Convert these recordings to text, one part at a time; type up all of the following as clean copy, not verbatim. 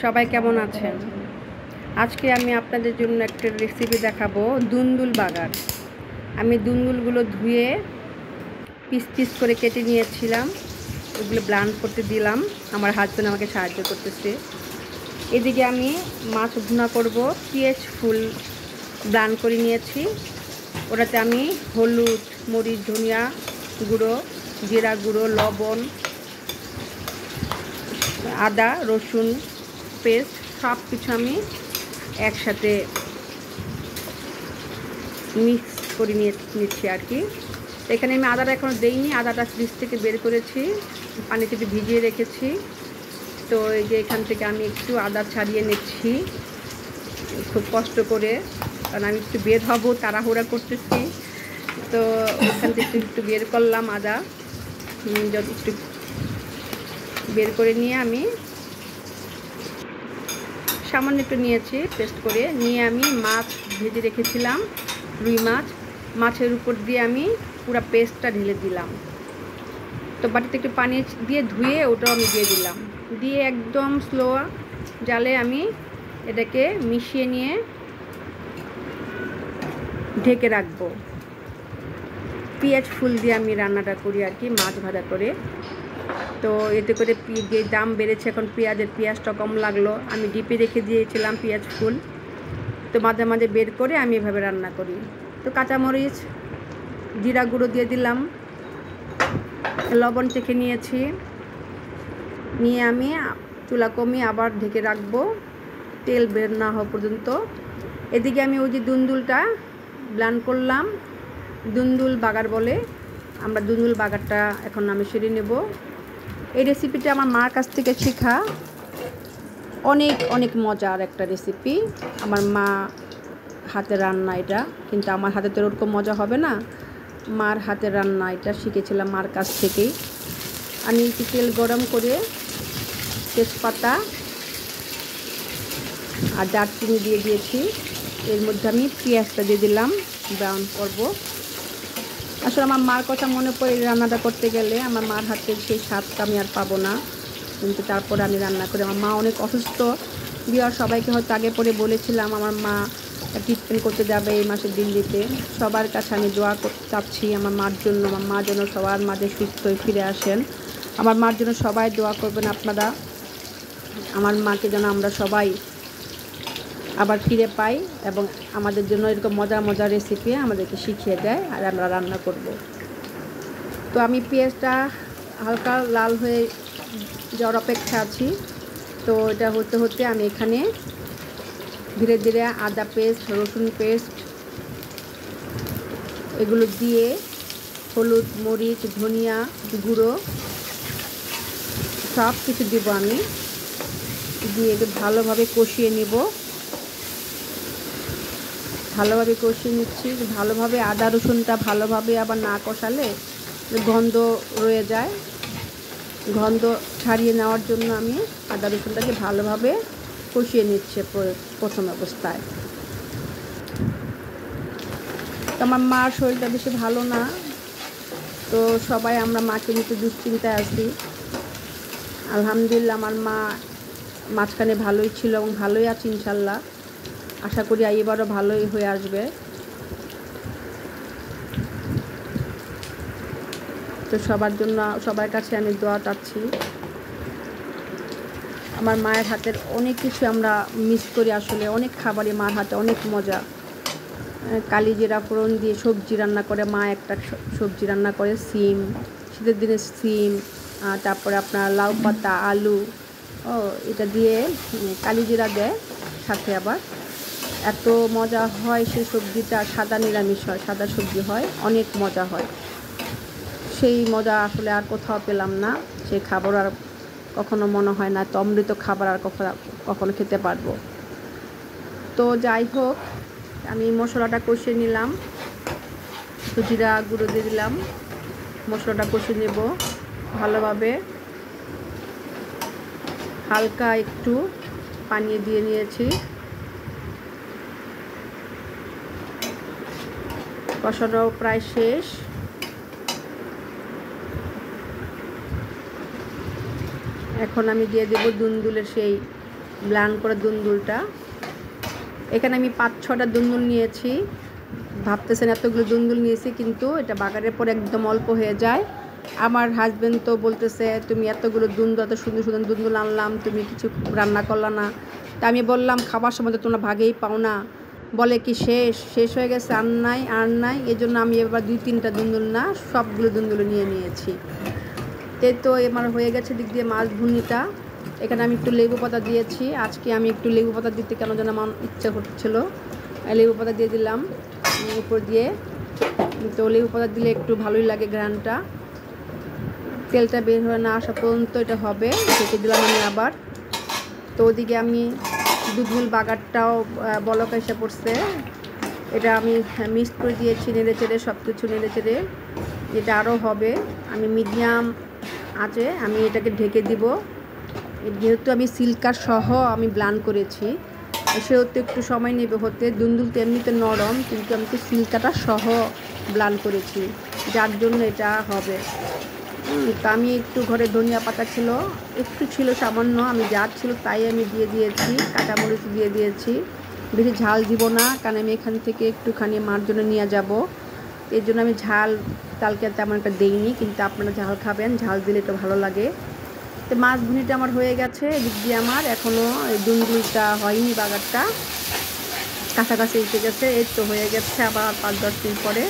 সবাই কেমন আছেন? আজকে আমি আপনাদের জন্য একটা রেসিপি দেখাবো, দুন্দুল বাগার। আমি দুন্দুলগুলো ধুয়ে পিস পিস করে কেটে নিয়েছিলাম, ওগুলো ব্লান্ড করতে দিলাম। আমার হাজবেন্ড আমাকে সাহায্য করতেছে। এদিকে আমি মাছ ভুনা করব, পেঁয়াজ ফুল ব্লান্ড করে নিয়েছি। ওটাতে আমি হলুদ, মরিচ, ধনিয়া গুঁড়ো, জিরা গুঁড়ো, লবণ, আদা রসুন পেস্ট সব কিছু আমি একসাথে মিক্স করে নিচ্ছি আর কি। এখানে আমি আদাটা এখনও দেইনি, আদাটা ফ্রিজ থেকে বের করেছি, পানি থেকে ভিজিয়ে রেখেছি। তো এই যে এখান থেকে আমি একটু আদা ছাড়িয়ে নিচ্ছি খুব কষ্ট করে, কারণ আমি একটু বের হব, তাড়াহুড়া করতেছি। তো ওখান থেকে একটু বের করলাম আদা, একটু বের করে নিয়ে আমি সামান্য একটু নিয়েছি, পেস্ট করে নিয়ে আমি মাছ ভেজে রেখেছিলাম, রুই মাছের উপর দিয়ে আমি পুরো পেস্টটা ঢেলে দিলাম। তো বাটিতে একটু পানি দিয়ে ধুয়ে ওটাও আমি দিয়ে দিলাম, দিয়ে একদম স্লো জালে আমি এটাকে মিশিয়ে নিয়ে ঢেকে রাখবো। পেঁয়াজ ফুল দিয়ে আমি রান্নাটা করি আর কি, মাছ ভাজা করে। তো এতে করে যে দাম বেড়েছে এখন পেঁয়াজটা কম লাগলো, আমি ডিপে রেখে দিয়েছিলাম পেঁয়াজ ফুল। তো মাঝে মাঝে বের করে আমি এভাবে রান্না করি। তো কাঁচামরিচ, জিরা গুঁড়ো দিয়ে দিলাম, লবণ চেখে নিয়েছি, নিয়ে আমি চুলা কমিয়ে আবার ঢেকে রাখবো তেল বের না হওয়া পর্যন্ত। এদিকে আমি ওই যে দুন্দুলটা ব্লান্ড করলাম, দুন্দুল বাগার বলে, আমরা দুন্দুল বাগারটা এখন আমি সেরে নেব। এই রেসিপিটা আমার মার কাছ থেকে শেখা, অনেক অনেক মজার একটা রেসিপি। আমার মা হাতের রান্না এটা, কিন্তু আমার হাতে তো ওরকম মজা হবে না, মার হাতের রান্না এটা শিখেছিলাম মার কাছ থেকেই। আমি একটু তেল গরম করে তেজপাতা আর দারচিনি দিয়ে দিয়েছি, এর মধ্যে আমি পেঁয়াজটা দিয়ে দিলাম, ব্রাউন করব। আসলে আমার মার কথা মনে পড়ে রান্নাটা করতে গেলে, আমার মার হাতের সেই স্বাদটা আমি আর পাবো না, কিন্তু তারপরে আমি রান্না করি। আমার মা অনেক অসুস্থ, বিয়ার সবাইকে হয়তো আগে পরে বলেছিলাম আমার মা ট্রিটমেন্ট করতে যাবে এই মাসের দিল্লিতে। সবার কাছে আমি দোয়া করতে চাচ্ছি আমার মার জন্য, আমার মা যেন সবার মাঝে সুস্থ হয়ে ফিরে আসেন। আমার মার জন্য সবাই দোয়া করবেন আপনারা, আমার মাকে যেন আমরা সবাই আবার ফিরে পাই এবং আমাদের জন্য এরকম মজার মজার রেসিপি আমাদেরকে শিখিয়ে দেয় আর আমরা রান্না করব। তো আমি পেঁয়াজটা হালকা লাল হয়ে যাওয়ার অপেক্ষা আছি। তো এটা হতে হতে আমি এখানে ধীরে ধীরে আদা পেস্ট, রসুন পেস্ট এগুলো দিয়ে হলুদ, মরিচ, ধনিয়া গুঁড়ো সব কিছু দিব, আমি দিয়ে ভালোভাবে কষিয়ে নিব। ভালোভাবে কষিয়ে নিচ্ছি, ভালোভাবে আদা রসুনটা ভালোভাবে আবার না কষালে গন্ধ রয়ে যায়, গন্ধ ছাড়িয়ে নেওয়ার জন্য আমি আদা রসুনটাকে ভালোভাবে কষিয়ে নিচ্ছি প্রথম অবস্থায়। তো আমার মার শরীরটা বেশি ভালো না, তো সবাই আমরা মাকে নিতে দুশ্চিন্তায় আছি। আলহামদুলিল্লাহ আমার মা মাঝখানে ভালোই ছিল এবং ভালোই আছে ইনশাল্লাহ, আশা করি এবারও ভালোই হয়ে আসবে। তো সবার জন্য সবার কাছে আমি দোয়া চাচ্ছি। আমার মায়ের হাতের অনেক কিছু আমরা মিস করি, আসলে অনেক খাবারই মার হাতে অনেক মজা। কালি জিরা ফোড়ন দিয়ে সবজি রান্না করে মা, একটা সবজি রান্না করে সিম, শীতের দিনে সিম, তারপরে আপনার লাউ পাতা, আলু, এটা দিয়ে কালি জিরা দেয় সাথে, আবার এত মজা হয় সেই সবজিটা। সাদা নিরামিষ হয়, সাদা সবজি হয়, অনেক মজা হয়। সেই মজা আসলে আর কোথাও পেলাম না, সেই খাবার আর কখনো মনে হয় না তো অমৃত খাবার আর কখনো খেতে পারবো। তো যাই হোক, আমি মশলাটা কষিয়ে নিলাম, তো জিরা গুঁড়ো দিয়ে দিলাম, মশলাটা কষিয়ে নেব ভালোভাবে। হালকা একটু পানি দিয়ে নিয়েছি, কষানো প্রায় শেষ। এখন আমি দিয়ে দেব দুন্দুলের সেই ব্লান করা দুন্দুলটা। এখানে আমি 5-6টা দুন্দুল নিয়েছি। ভাবতেছেন এতগুলো দুন্দুল নিয়েছি, কিন্তু এটা বাগারের পর একদম অল্প হয়ে যায়। আমার হাজব্যান্ড তো বলতেছে, তুমি এতগুলো দুন্দুল, এত সুন্দর সুন্দর দুন্দুল আনলাম, তুমি কিছু রান্না করলা না। তা আমি বললাম, খাবার সময় তো তোমরা ভাগেই পাও না। বলে কি শেষ হয়ে গেছে, আর নাই। এই জন্য আমি এবার 2-3টা দুন্দুল না, সবগুলো দুন্দুল নিয়ে নিয়েছি। তো আমার হয়ে গেছে দিক দিয়ে মাছ ভুনিটা। এখানে আমি একটু লেবু পাতা দিয়েছি। আজকে আমি একটু লেবু পাতা দিতে কেন যেন আমার ইচ্ছা করছিল, লেবু পাতা দিয়ে দিলাম উপর দিয়ে। তো লেবু পাতা দিলে একটু ভালোই লাগে ঘ্রাণটা। তেলটা বের হয়ে না আসা পর্যন্ত এটা হবে, ঢেকে দিলাম আমি আবার। তো ওদিকে আমি দুধমুল বাগারটাও বলক এসে পড়ছে। এটা আমি মিক্স করে দিয়েছি, নেড়ে চেড়ে, সব কিছু নেড়ে চেড়ে। এটা আরও হবে। আমি মিডিয়াম আঁচে আমি এটাকে ঢেকে দিব। যেহেতু আমি সিল্কার সহ আমি ব্লান করেছি, সেহেতু একটু সময় নেবে হতে। দুন্দুল তো এমনিতে নরম, কিন্তু আমি তো সিল্কাটা সহ ব্লান করেছি, যার জন্য এটা হবে। তা আমি একটু ঘরে ধনিয়া পাতা ছিল, একটু ছিল সামান্য, আমি যা ছিল তাই আমি দিয়ে দিয়েছি। কাঁচামরিচ দিয়ে দিয়েছি, বেশি ঝাল দিব না, কারণ আমি এখান থেকে একটুখানি মার জন্য নিয়ে যাব। এর জন্য আমি ঝাল কালকে তেমন একটা দিইনি, কিন্তু আপনারা ঝাল খাবেন, ঝাল দিলে একটু ভালো লাগে। তো মাছ ভুনিটা আমার হয়ে গেছে এদিক দিয়ে। আমার এখনও এই দুন্দুলটা হয়নি, বাগারটা কাছাকাছি এসে গেছে। এই তো হয়ে গেছে, আবার 5-10 মিনিট পরে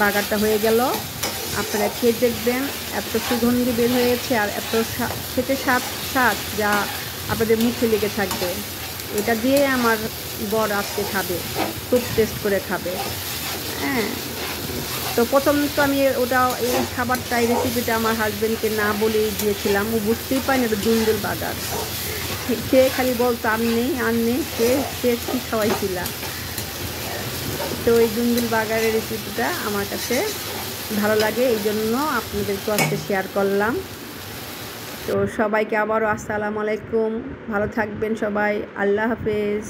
বাগারটা হয়ে গেল। আপনারা খেয়ে দেখবেন, এত সুগন্ধি বের হয়েছে আর এত খেতে স্বাদ যা আপনাদের মুখে লেগে থাকবে। এটা দিয়ে আমার বর আজকে খাবে, খুব টেস্ট করে খাবে। হ্যাঁ, তো প্রথম তো আমি এই খাবারটা, এই রেসিপিটা আমার হাজব্যান্ডকে না বলেই দিয়েছিলাম। ও বুঝতেই পারেনি এটা দুন্দুল বাগার। খেয়ে খালি বলতো আর নেই, সে কী খাওয়াইছিলাম। তো এই দুন্দুল বাগারের রেসিপিটা আমার কাছে ভালো লাগে, এই জন্য আপনাদেরকে আজকে শেয়ার করলাম। তো সবাইকে আবারও আসসালামু আলাইকুম, ভালো থাকবেন সবাই, আল্লাহ হাফেজ।